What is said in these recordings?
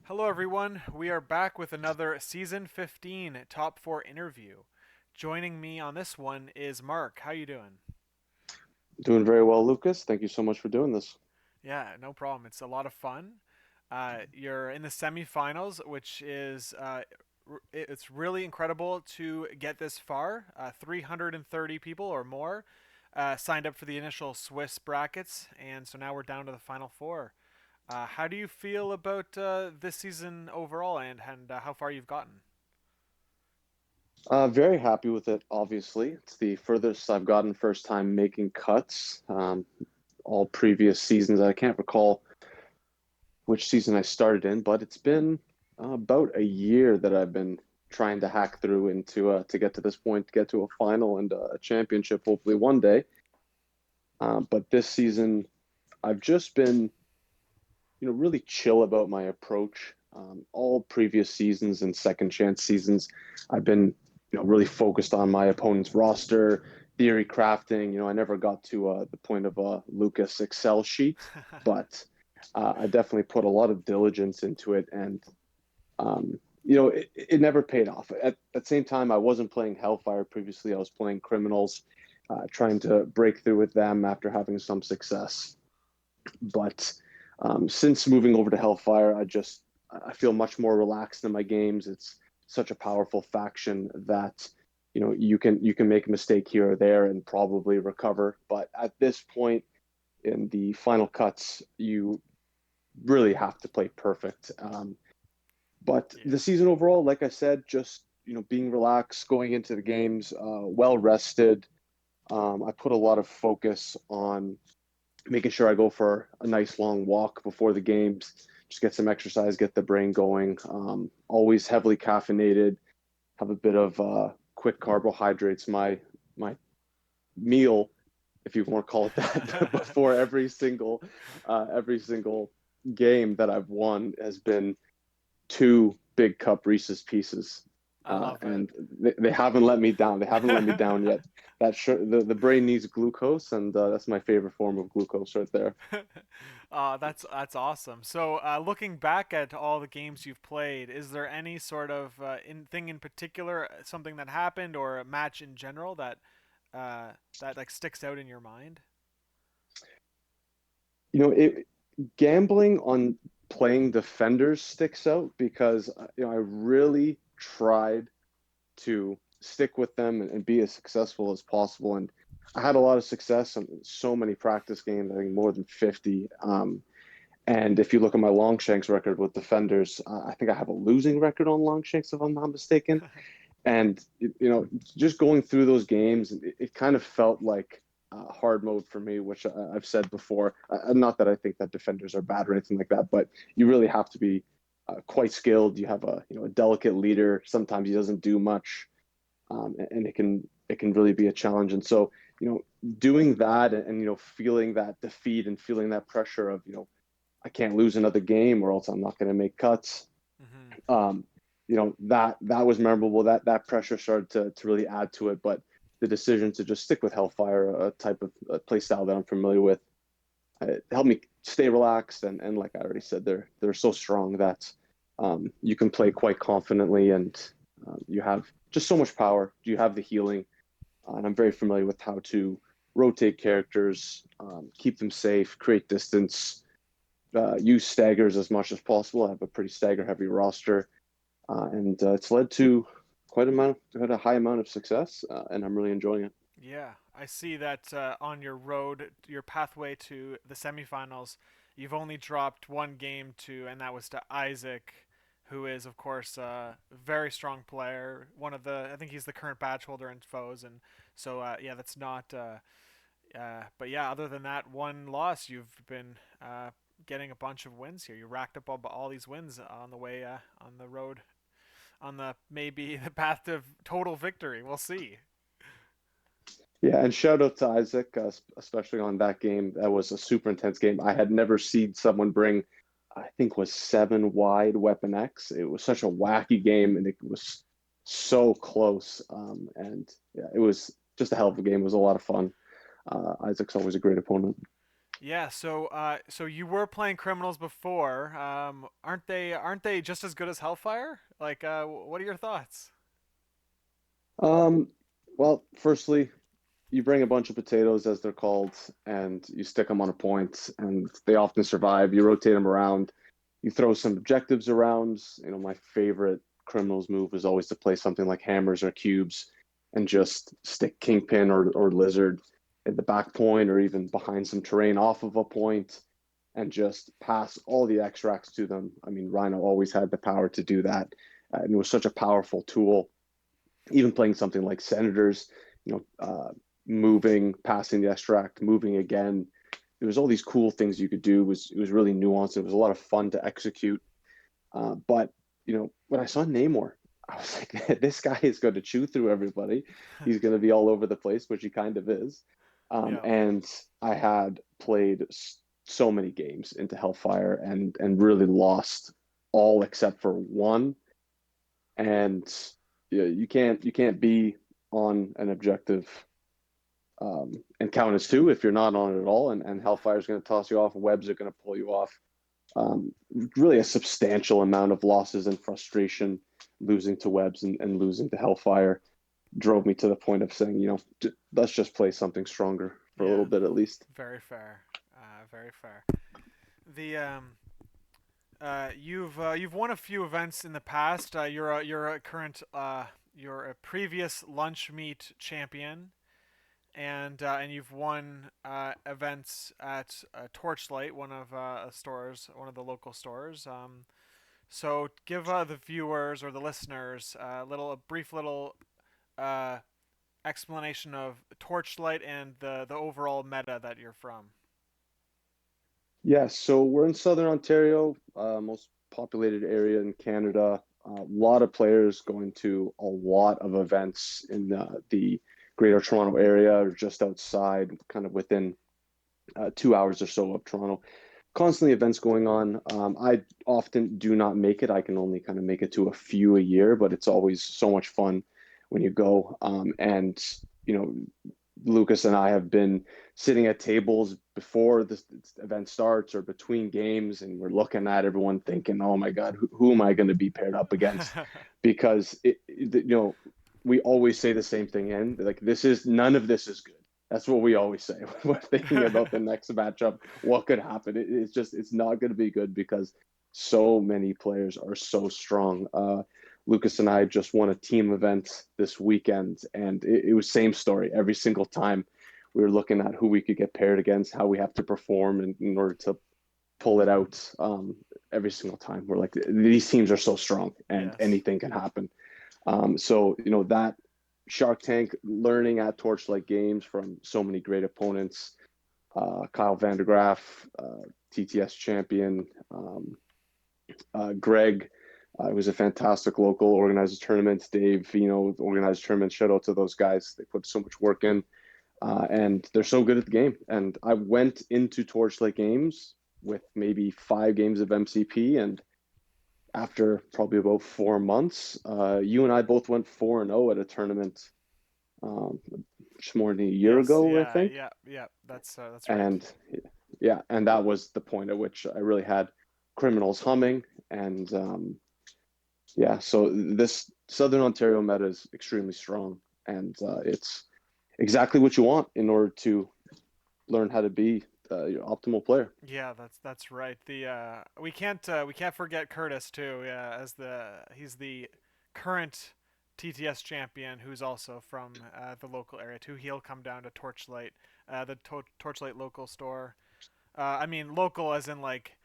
Hello, everyone. We are back with another Season 15 Top 4 interview. Joining me on this one is Mark. How you doing? Doing very well, Lucas. Thank you so much for doing this. Yeah, no problem. It's a lot of fun. You're in the semifinals, which is it's really incredible to get this far. 330 people or more signed up for the initial Swiss brackets, and so now we're down to the final four. How do you feel about this season overall, and how far you've gotten? Very happy with it, obviously. It's the furthest I've gotten first time making cuts. All previous seasons, I can't recall which season I started in, but it's been about a year that I've been trying to hack through into to get to this point, to get to a final and a championship, hopefully one day. But this season, I've just been, really chill about my approach. All previous seasons and second chance seasons, I've been, really focused on my opponent's roster, theory crafting. I never got to the point of a Lucas Excel sheet, but I definitely put a lot of diligence into it, and it never paid off. At the same time, I wasn't playing Hellfire previously. I was playing Criminals, trying to break through with them after having some success. But since moving over to Hellfire, I feel much more relaxed in my games. It's such a powerful faction that you can make a mistake here or there and probably recover. But at this point in the final cuts, you really have to play perfect. But the Yeah. season overall, like I said, just being relaxed, going into the games, well rested. I put a lot of focus on making sure I go for a nice long walk before the games, just get some exercise, get the brain going. Always heavily caffeinated, have a bit of quick carbohydrates. My meal, if you want to call it that, before every single game that I've won has been two big cup Reese's Pieces. I love it. And they haven't let me down. They haven't let me down yet. The brain needs glucose, and that's my favorite form of glucose right there. That's awesome. So, looking back at all the games you've played, is there any sort of thing in particular, something that happened, or a match in general that like sticks out in your mind? It gambling on playing defenders sticks out because I really tried to stick with them and be as successful as possible. And I had a lot of success on so many practice games, I think more than 50. And if you look at my Longshanks record with defenders, I think I have a losing record on Longshanks, if I'm not mistaken. And just going through those games, it kind of felt like hard mode for me, which I've said before. Not that I think that defenders are bad or anything like that, but you really have to be quite skilled. You have a delicate leader. Sometimes he doesn't do much, and it can really be a challenge. And so doing that and feeling that defeat and feeling that pressure of I can't lose another game or else I'm not going to make cuts. Hmm. um, that was memorable. That pressure started to really add to it. But the decision to just stick with Hellfire, a type of play style that I'm familiar with, helped me stay relaxed. And like I already said, they're so strong that you can play quite confidently, and you have just so much power. You have the healing, and I'm very familiar with how to rotate characters, keep them safe, create distance, use staggers as much as possible. I have a pretty stagger heavy roster, and it's led to quite a high amount of success, and I'm really enjoying it. Yeah, I see that on your road, your pathway to the semifinals, you've only dropped one game to, and that was to Isaac, who is, of course, a very strong player. One of the, I think he's the current badge holder in foes, and so yeah, that's not. But yeah, other than that one loss, you've been getting a bunch of wins here. You racked up all these wins on the way on the road, on the maybe the path to total victory. We'll see. Yeah, and shout out to Isaac, especially on that game. That was a super intense game. I had never seen someone bring, I think, was seven wide Weapon X. It was such a wacky game, and it was so close. And yeah, it was just a hell of a game. It was a lot of fun. Isaac's always a great opponent. Yeah, so you were playing criminals before. Aren't they just as good as Hellfire? Like, what are your thoughts? Um, well, firstly, you bring a bunch of potatoes, as they're called, and you stick them on a point, and they often survive. You rotate them around. You throw some objectives around. My favorite criminals move was always to play something like hammers or cubes and just stick kingpin or lizard at the back point or even behind some terrain off of a point and just pass all the extracts to them. I mean, Rhino always had the power to do that. And it was such a powerful tool. Even playing something like Senators, you know, moving, passing the extract, moving again. There was all these cool things you could do. It was really nuanced. It was a lot of fun to execute. But when I saw Namor, I was like, this guy is going to chew through everybody. He's going to be all over the place, which he kind of is. Yeah. And I had played so many games into Hellfire and really lost all except for one. And yeah, you can't be on an objective and count as two if you're not on it at all. And Hellfire is going to toss you off. Webs are going to pull you off. Really a substantial amount of losses and frustration losing to Webs and losing to Hellfire drove me to the point of saying, let's just play something stronger for a little Yeah. bit at least. Very fair. Very fair. The you've won a few events in the past. You're a current you're a previous lunch meet champion, and you've won events at Torchlight, one of stores, one of the local stores. So give the viewers or the listeners a brief little uh, explanation of Torchlight and the overall meta that you're from. Yeah, so we're in Southern Ontario, most populated area in Canada. A lot of players going to a lot of events in the Greater Toronto area or just outside, kind of within 2 hours or so of Toronto. Constantly events going on. I often do not make it. I can only kind of make it to a few a year, but it's always so much fun when you go. And you know, Lucas and I have been sitting at tables before the event starts or between games, and we're looking at everyone thinking, "Oh my God, who am I going to be paired up against?" Because we always say the same thing, and like this is none of this is good. That's what we always say. We're thinking about the next matchup, what could happen. It's not going to be good because so many players are so strong. Lucas and I just won a team event this weekend, and it was same story every single time. We were looking at who we could get paired against, how we have to perform in order to pull it out. Every single time, we're like, these teams are so strong, and Yes. anything can happen. So that Shark Tank learning at Torchlight Games from so many great opponents. Kyle Vandergraaf, TTS champion, Greg, who's a fantastic local, organizes tournaments. Dave, organizes tournaments. Shout out to those guys. They put so much work in, and they're so good at the game. And I went into Torchlight Games with maybe 5 games of MCP, and after probably about 4 months, you and I both went 4-0 at a tournament just more than a year Yes. ago, I Yeah. think. Yeah. Yeah. That's right. And yeah, and that was the point at which I really had criminals humming. And yeah, so this Southern Ontario meta is extremely strong, and it's exactly what you want in order to learn how to be your optimal player. Yeah, that's right. The we can't forget Curtis too. Yeah, as he's the current TTS champion, who's also from the local area too. He'll come down to Torchlight, Torchlight local store. I mean local as in like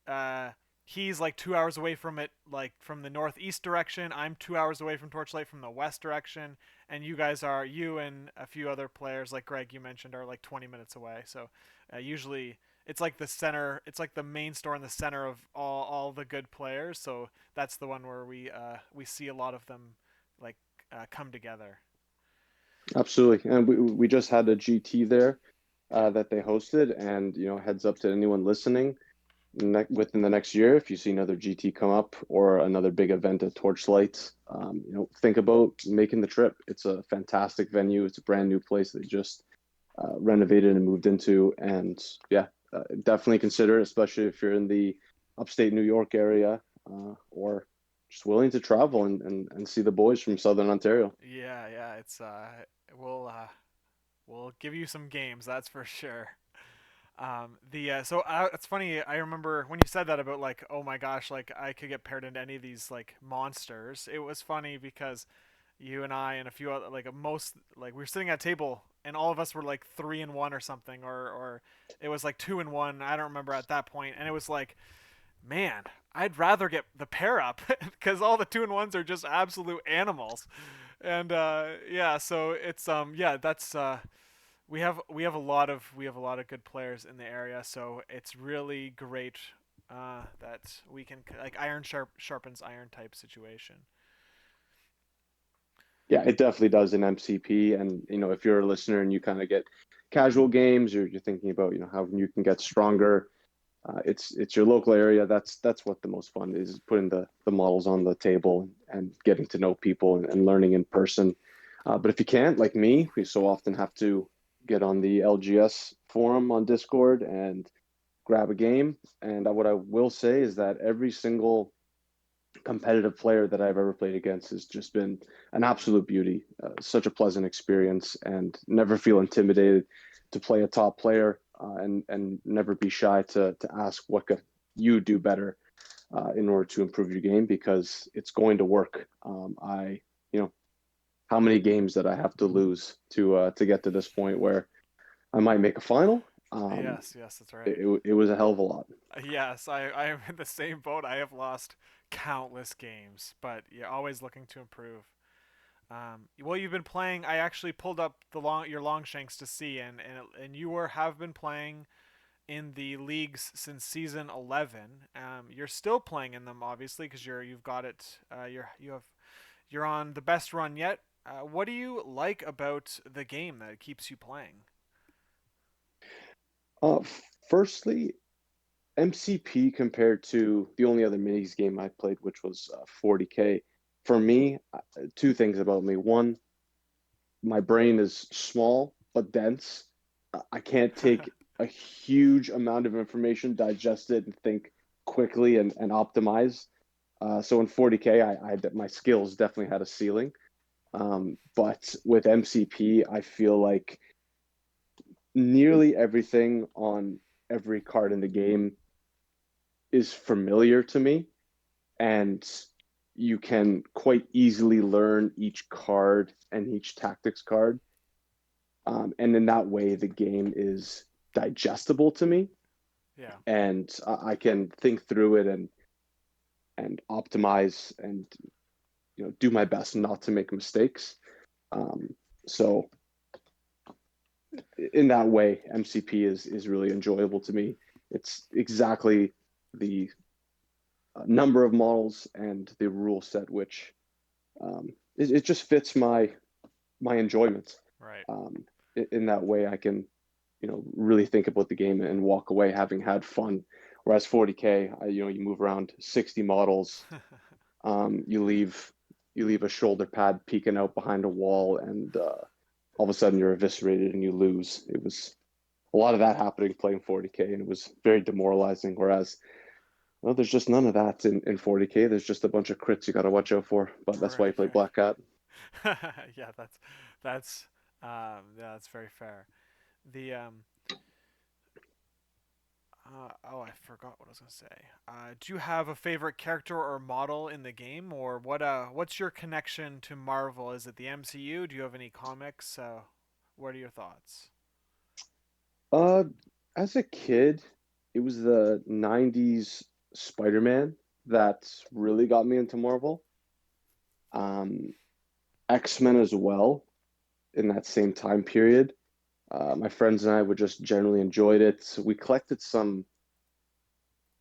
uh, he's like 2 hours away from it, like from the northeast direction. I'm 2 hours away from Torchlight from the west direction, and you and a few other players like Greg you mentioned are like 20 minutes away. So usually it's like the center, it's like the main store in the center of all the good players. So that's the one where we see a lot of them like come together. Absolutely, and we just had a GT there that they hosted, and heads up to anyone listening. Within the next year, if you see another GT come up or another big event at Torchlight, think about making the trip. It's a fantastic venue. It's a brand new place they just renovated and moved into, and yeah, definitely consider it, especially if you're in the upstate New York area, or just willing to travel and see the boys from Southern Ontario. Yeah, yeah, it's we'll uh we'll give you some games, that's for sure. The so It's funny. I remember when you said that about like, oh my gosh, like I could get paired into any of these like monsters. It was funny because you and I and a few other like most like we were sitting at a table and all of us were like 3-1 or something, or it was like 2-1. I don't remember at that point, and it was like, man, I'd rather get the pair up because all the 2-1s are just absolute animals. And yeah, so it's yeah, that's we have a lot of good players in the area, so it's really great that we can like sharpens iron type situation. Yeah, it definitely does in MCP. And if you're a listener and you kind of get casual games, or you're thinking about how you can get stronger, it's your local area. That's what the most fun is putting the models on the table and getting to know people and learning in person. But if you can't, like me, we so often have to get on the LGS forum on Discord and grab a game. And what I will say is that every single competitive player that I've ever played against has just been an absolute beauty. Such a pleasant experience, and never feel intimidated to play a top player, and never be shy to ask what could you do better in order to improve your game, because it's going to work. You know, how many games that I have to lose to get to this point where I might make a final. Yes, yes, that's right. It was a hell of a lot. Yes, I am in the same boat. I have lost countless games, but you're always looking to improve. Well, you've been playing. I actually pulled up the your Longshanks to see, and you have been playing in the leagues since season 11. You're still playing in them, obviously, because you've got it. You're on the best run yet. What do you like about the game that keeps you playing? Uh, Firstly, MCP compared to the only other minis game I played, which was 40K. For me, two things about me. One, my brain is small but dense. I can't take a huge amount of information, digest it, and think quickly and optimize. So in 40K, my skills definitely had a ceiling. But with MCP, I feel like nearly everything on every card in the game is familiar to me, and you can quite easily learn each card and each tactics card. And in that way, the game is digestible to me, Yeah. and I can think through it and optimize and do my best not to make mistakes. Um, so in that way, MCP is really enjoyable to me. It's exactly the number of models and the rule set which it just fits my enjoyment. Right. Um, in that way, I can really think about the game and walk away having had fun. Whereas 40K, you move around 60 models. You leave a shoulder pad peeking out behind a wall, and all of a sudden you're eviscerated and you lose. It was a lot of that happening playing 40K, and it was very demoralizing. Whereas, well, there's just none of that in 40K. There's just a bunch of crits you got to watch out for. But that's why you Right. play Right. Black Cat. Yeah. That's yeah. That's very fair. The Oh, I forgot what I was gonna say. Do you have a favorite character or model in the game, or what's your connection to Marvel? Is it the MCU? Do you have any comics? What are your thoughts? Uh, as a kid, it was the 90s Spider-Man that really got me into Marvel. Um, X-Men as well in that same time period. My friends and I would just generally enjoyed it. So we collected some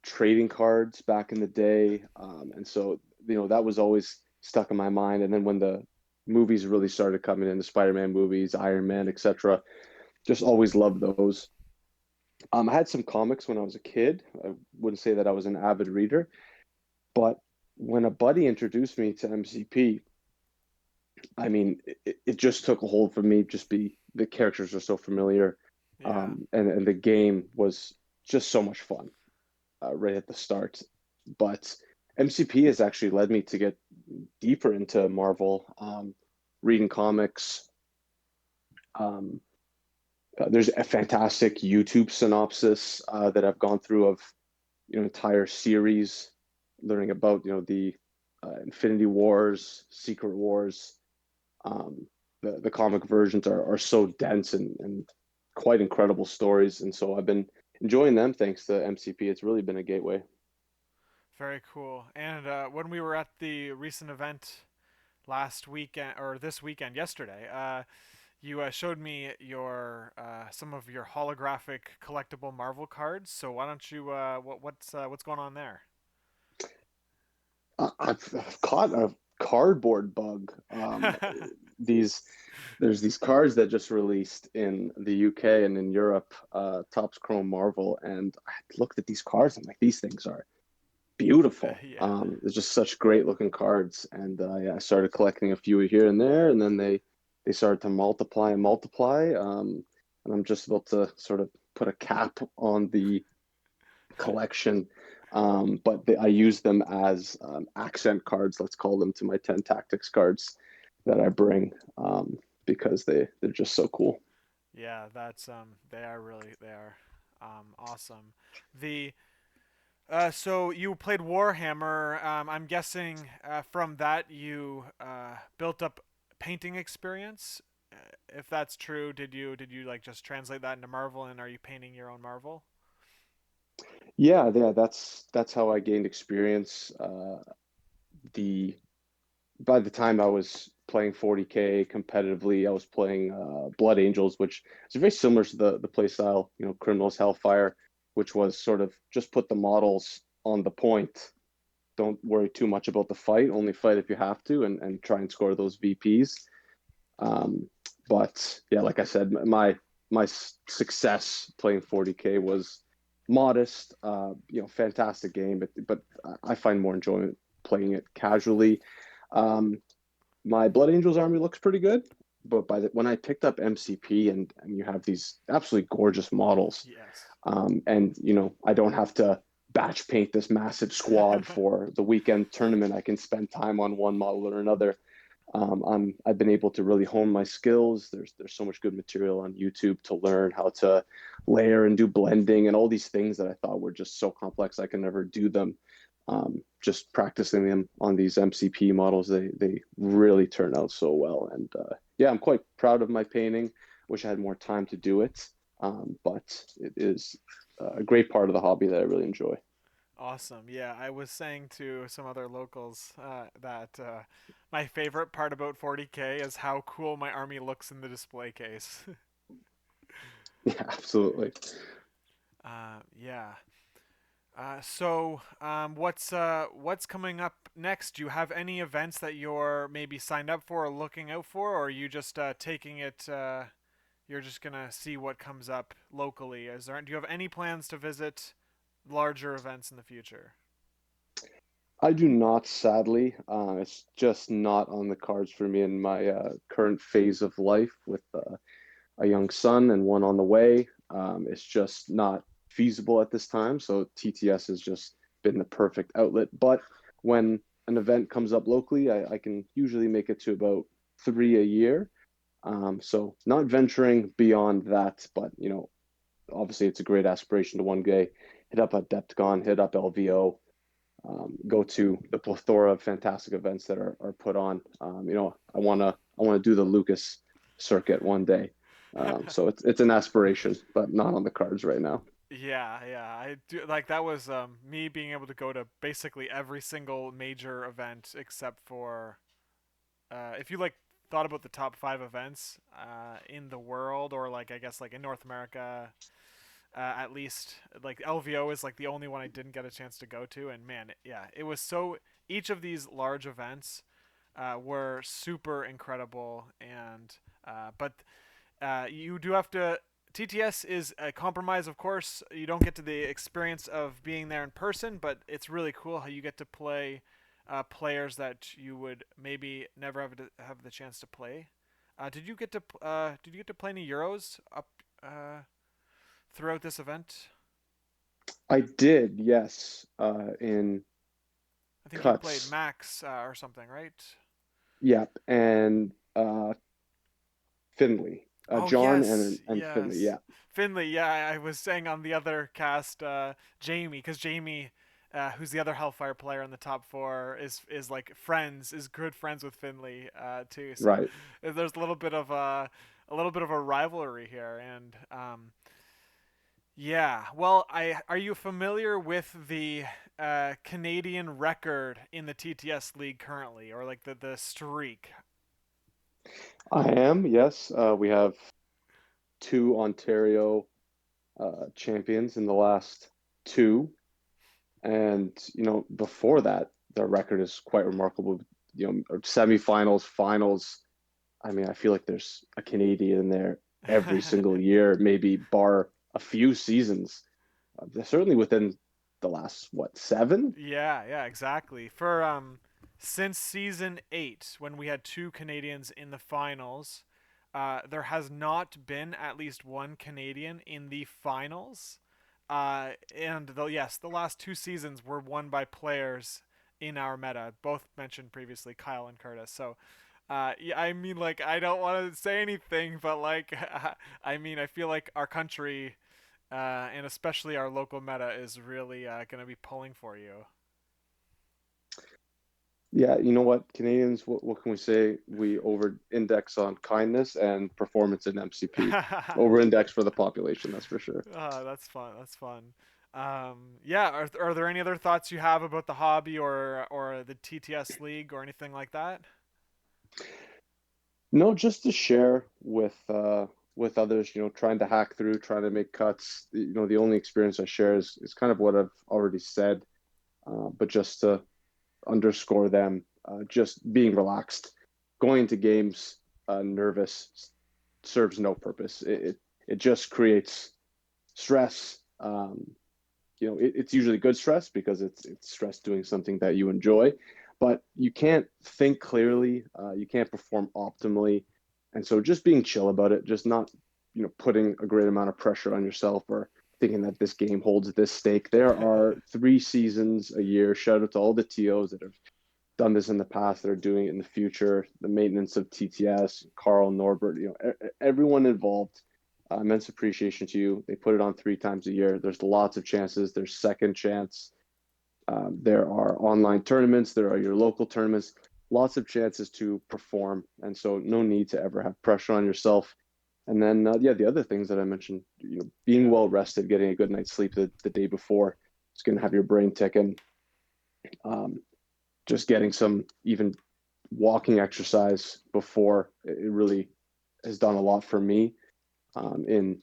trading cards back in the day, and so that was always stuck in my mind. And then when the movies really started coming in, the Spider-Man movies, Iron Man, etc., just always loved those. I had some comics when I was a kid. I wouldn't say that I was an avid reader, but when a buddy introduced me to MCP, I mean, it just took a hold for me. Just be the characters are so familiar, Yeah. and the game was just so much fun right at the start. But MCP has actually led me to get deeper into Marvel, reading comics. Um, there's a fantastic YouTube synopsis that I've gone through of entire series, learning about the Infinity Wars, Secret Wars. Um, the comic versions are so dense and quite incredible stories, and so I've been enjoying them thanks to MCP. It's really been a gateway. Very cool. And when we were at the recent event last weekend or this weekend, yesterday, you showed me your some of your holographic collectible Marvel cards. So why don't you what's going on there? I've caught a cardboard bug. These there's these cards that just released in the UK and in Europe, Topps Chrome Marvel, and I looked at these cards. I'm like, these things are beautiful. Yeah. They're just such great looking cards, and yeah, I started collecting a few here and there, and then they started to multiply and multiply. And I'm just about to sort of put a cap on the collection. I use them as accent cards, let's call them, to my 10 tactics cards that I bring because they're just so cool. Yeah, that's they are awesome. The so you played Warhammer. I'm guessing from that you built up painting experience. If that's true, did you like just translate that into Marvel, and are you painting your own Marvel? Yeah, that's how I gained experience. The By the time I was playing 40K competitively, I was playing Blood Angels, which is very similar to the play style, Criminals Hellfire, which was sort of just put the models on the point. Don't worry too much about the fight, only fight if you have to, and try and score those VPs. Um, but yeah, like I said, my success playing 40K was modest. Fantastic game, but I find more enjoyment playing it casually. Um, my Blood Angels army looks pretty good, but when I picked up MCP and you have these absolutely gorgeous models, Yes. and I don't have to batch paint this massive squad for the weekend tournament. I can spend time on one model or another. I've been able to really hone my skills. There's so much good material on YouTube to learn how to layer and do blending and all these things that I thought were just so complex I could never do them. Just practicing them on these MCP models, they really turn out so well. And yeah, I'm quite proud of my painting. Wish I had more time to do it, but it is a great part of the hobby that I really enjoy. Awesome. Yeah, I was saying to some other locals that my favorite part about 40K is how cool my army looks in the display case. Yeah, absolutely. Yeah. What's coming up next? Do you have any events that you're maybe signed up for or looking out for, or are you just taking it? You're just gonna see what comes up locally. Do you have any plans to visit larger events in the future? I do not, sadly. It's just not on the cards for me in my current phase of life with a young son and one on the way. It's just not feasible at this time. So TTS has just been the perfect outlet. But when an event comes up locally, I can usually make it to about three a year. So not venturing beyond that, but obviously it's a great aspiration to one day hit up Adepticon, hit up LVO, go to the plethora of fantastic events that are put on. I wanna do the Lucas circuit one day. So it's an aspiration, but not on the cards right now. Yeah, yeah, I do like that was me being able to go to basically every single major event except for if you like thought about the top five events in the world or like I guess like in North America, at least like LVO is like the only one I didn't get a chance to go to, and man, yeah, it was so. Each of these large events were super incredible, and but you do have to. TTS is a compromise, of course. You don't get to the experience of being there in person, but it's really cool how you get to play players that you would maybe never have the chance to play. Did you get to play any Euros up throughout this event? I did, yes, in I think you played cuts. Max or something, right? Yep, and Finley, Oh John yes, and Finley. yes. Yeah, Finley, yeah, I was saying on the other cast, Jamie, because Jamie, who's the other Hellfire player in the top four, is like friends, is good friends with Finley, too. So right. there's a little bit of a rivalry here, and yeah. Well, I are you familiar with the Canadian record in the TTS league currently, or like the streak? I am. Yes, we have two Ontario champions in the last two, and before that, the record is quite remarkable. Semifinals, finals. I mean, I feel like there's a Canadian in there every single year, maybe bar a few seasons. Certainly within the last, what, seven? Yeah, yeah, exactly. For since season 8 when we had two Canadians in the finals, there has not been at least one Canadian in the finals. And yes, the last two seasons were won by players in our meta, both mentioned previously, Kyle and Curtis. So, yeah, I mean, like, I don't want to say anything, but like, I mean, I feel like our country, and especially our local meta, is really going to be pulling for you. Yeah, you know what, Canadians, what can we say? We over-index on kindness and performance in MCP. Over-index for the population, that's for sure. That's fun. That's fun. Yeah. Are there any other thoughts you have about the hobby or the TTS league or anything like that? No, just to share with others, trying to hack through, trying to make cuts. The only experience I share is kind of what I've already said, but just to underscore them, just being relaxed, going into games nervous serves no purpose. It just creates stress. It's usually good stress because it's stress doing something that you enjoy, but you can't think clearly, you can't perform optimally, and so just being chill about it, just not putting a great amount of pressure on yourself or thinking that this game holds this stake. There are 3 seasons a year. Shout out to all the TOs that have done this in the past that are doing it in the future. The maintenance of TTS, Carl, Norbert, everyone involved. Immense appreciation to you. They put it on 3 times a year. There's lots of chances. There's second chance. There are online tournaments. There are your local tournaments. Lots of chances to perform, and so no need to ever have pressure on yourself. And then, yeah, the other things that I mentioned, being Yeah. well rested, getting a good night's sleep the day before, it's going to have your brain ticking. Um, just getting some even walking exercise before, it really has done a lot for me, in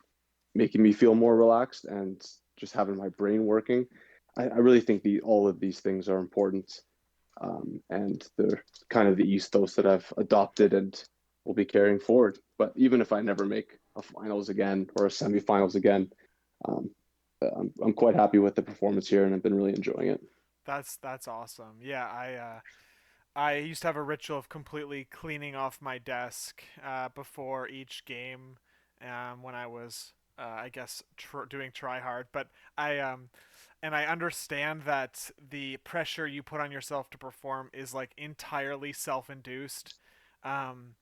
making me feel more relaxed and just having my brain working. I really think all of these things are important, and they're kind of the ethos that I've adopted and will be carrying forward. But even if I never make a finals again or a semifinals again, um, I'm quite happy with the performance here, and I've been really enjoying it. That's awesome. Yeah, I used to have a ritual of completely cleaning off my desk before each game, when I was, I guess, doing try hard. But I and I understand that the pressure you put on yourself to perform is like entirely self-induced. Um,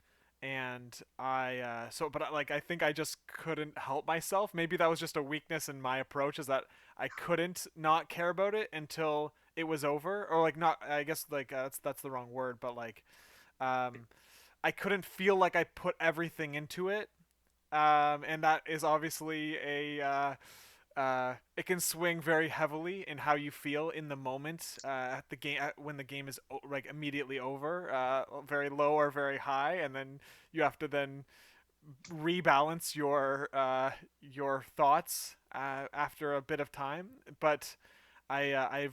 and but like I think I just couldn't help myself. Maybe that was just a weakness in my approach, is that I couldn't not care about it until it was over, or like not. I guess like that's the wrong word, but like um, I couldn't feel like I put everything into it, and that is obviously it can swing very heavily in how you feel in the moment, at the game, when the game is like immediately over, very low or very high, and then you have to then rebalance your thoughts after a bit of time. But I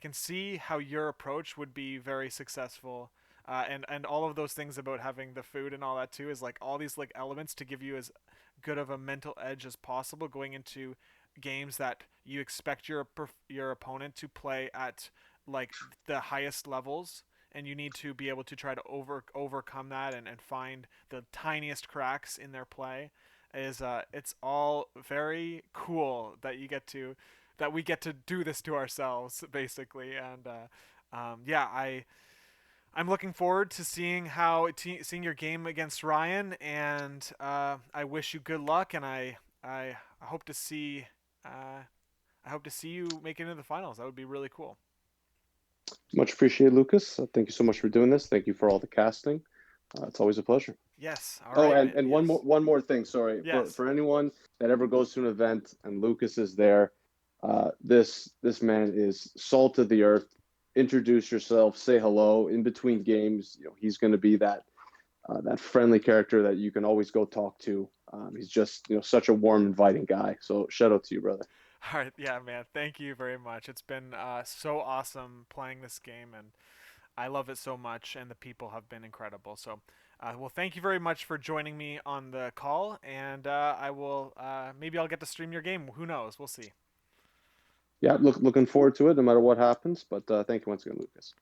can see how your approach would be very successful. And all of those things about having the food and all that too is like all these like elements to give you as good of a mental edge as possible going into games that you expect your opponent to play at like the highest levels, and you need to be able to try to overcome that, and find the tiniest cracks in their play. Is It's all very cool that you get to that we get to do this to ourselves, basically. And yeah, I'm looking forward to seeing seeing your game against Ryan, and I wish you good luck, and I hope to see uh, I hope to see you make it into the finals. That would be really cool. Much appreciated, Lucas. Thank you so much for doing this. Thank you for all the casting. It's always a pleasure. Yes. All Oh, right, and man. Yes. one more thing. Sorry Yes. for anyone that ever goes to an event and Lucas is there. This man is salt of the earth. Introduce yourself. Say hello in between games. He's going to be that friendly character that you can always go talk to. He's just such a warm, inviting guy. So shout out to you, brother. All right. Yeah, man. Thank you very much. It's been so awesome playing this game, and I love it so much, and the people have been incredible. So, well, thank you very much for joining me on the call, and I will maybe I'll get to stream your game. Who knows? We'll see. Yeah, looking forward to it, no matter what happens. But thank you once again, Lucas.